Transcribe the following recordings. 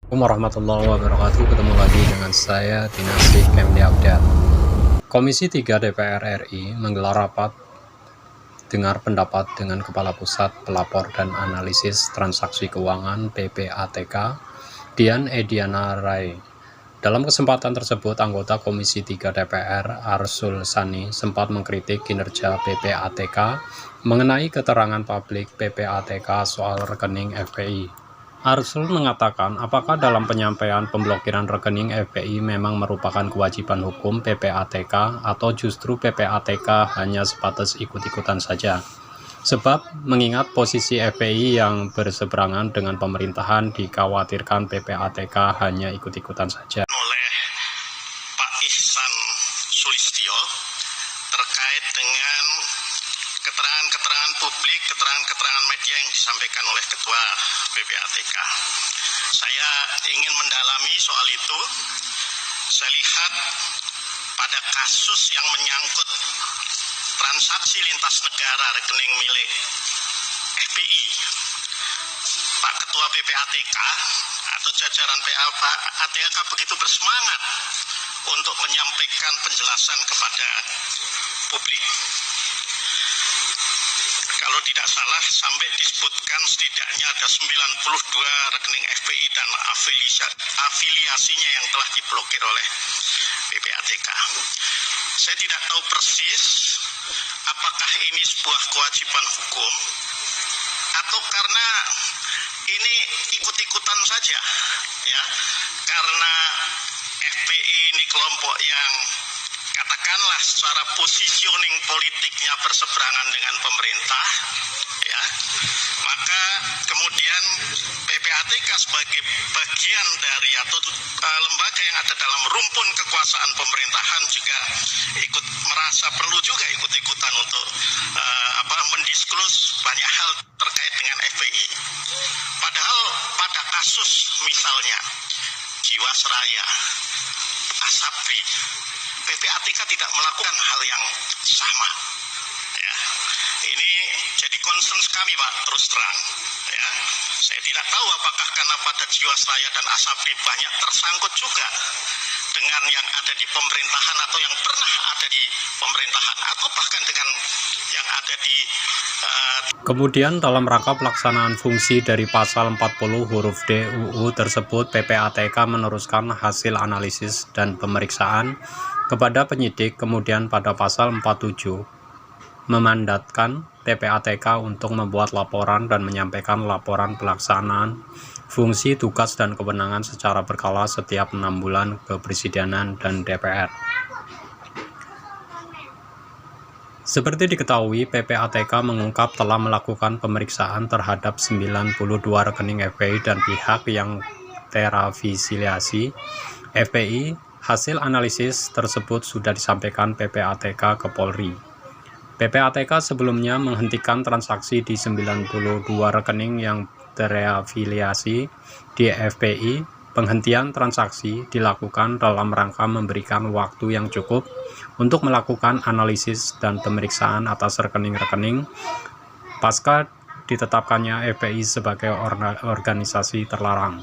Assalamualaikum warahmatullahi wabarakatuh. Ketemu lagi dengan saya di Nasik MD Update. Komisi 3 DPR RI menggelar rapat dengar pendapat dengan Kepala Pusat Pelapor dan Analisis Transaksi Keuangan (PPATK) Dian Ediana Rai. Dalam kesempatan tersebut, anggota Komisi 3 DPR Arsul Sani sempat mengkritik kinerja PPATK mengenai keterangan publik PPATK soal rekening FPI. Arsul mengatakan, apakah dalam penyampaian pemblokiran rekening FPI memang merupakan kewajiban hukum PPATK atau justru PPATK hanya sebatas ikut-ikutan saja? Sebab mengingat posisi FPI yang berseberangan dengan pemerintahan, dikhawatirkan PPATK hanya ikut-ikutan saja. Oleh Pak Ihsan Sulistyo terkait dengan keterangan-keterangan publik, keterangan-keterangan media yang disampaikan oleh Ketua PPATK. Saya ingin mendalami soal itu. Saya lihat pada kasus yang menyangkut transaksi lintas negara rekening milik FPI, Pak Ketua PPATK atau jajaran PPATK begitu bersemangat untuk menyampaikan penjelasan kepada publik. Kalau tidak salah sampai disebutkan setidaknya ada 92 rekening FPI dan afiliasinya yang telah diblokir oleh PPATK. Saya tidak tahu persis apakah ini sebuah kewajiban hukum atau karena ini ikut-ikutan saja, ya, karena FPI ini kelompok yang katakanlah secara positioning politiknya berseberangan dengan pemerintah, ya, maka kemudian PPATK sebagai bagian dari atau lembaga yang ada dalam rumpun kekuasaan pemerintahan juga ikut merasa perlu juga ikut-ikutan untuk mendisklose banyak hal terkait dengan FPI. Padahal pada kasus misalnya Jiwasraya, Asabri, PPATK tidak melakukan hal yang sama. Ya, ini jadi concern kami, Pak, terus terang. Ya, saya tidak tahu apakah karena pada Jiwasraya dan Asabri banyak tersangkut juga dengan yang ada di pemerintahan atau yang pernah ada di pemerintahan atau bahkan dengan yang ada di Kemudian dalam rangka pelaksanaan fungsi dari pasal 40 huruf D UU tersebut, PPATK meneruskan hasil analisis dan pemeriksaan kepada penyidik. Kemudian pada pasal 47 memandatkan PPATK untuk membuat laporan dan menyampaikan laporan pelaksanaan fungsi, tugas, dan kewenangan secara berkala setiap 6 bulan ke Presidenan dan DPR. Seperti diketahui, PPATK mengungkap telah melakukan pemeriksaan terhadap 92 rekening FPI dan pihak yang terafiliasi FPI. Hasil analisis tersebut sudah disampaikan PPATK ke Polri. PPATK sebelumnya menghentikan transaksi di 92 rekening yang terafiliasi di FPI. Penghentian transaksi dilakukan dalam rangka memberikan waktu yang cukup untuk melakukan analisis dan pemeriksaan atas rekening-rekening pasca ditetapkannya FPI sebagai organisasi terlarang.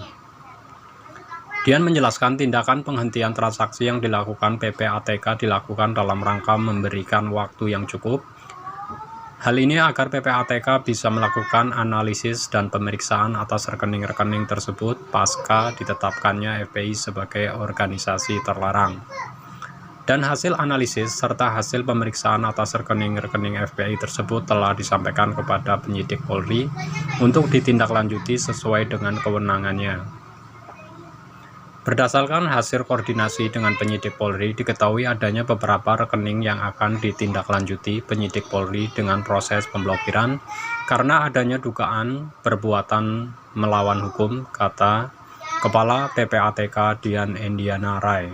Dian menjelaskan tindakan penghentian transaksi yang dilakukan PPATK dilakukan dalam rangka memberikan waktu yang cukup. Hal ini agar PPATK bisa melakukan analisis dan pemeriksaan atas rekening-rekening tersebut pasca ditetapkannya FPI sebagai organisasi terlarang. Dan hasil analisis serta hasil pemeriksaan atas rekening-rekening FPI tersebut telah disampaikan kepada penyidik Polri untuk ditindaklanjuti sesuai dengan kewenangannya. Berdasarkan hasil koordinasi dengan penyidik Polri, diketahui adanya beberapa rekening yang akan ditindaklanjuti penyidik Polri dengan proses pemblokiran karena adanya dugaan perbuatan melawan hukum, kata Kepala PPATK Dian Ediana Rai.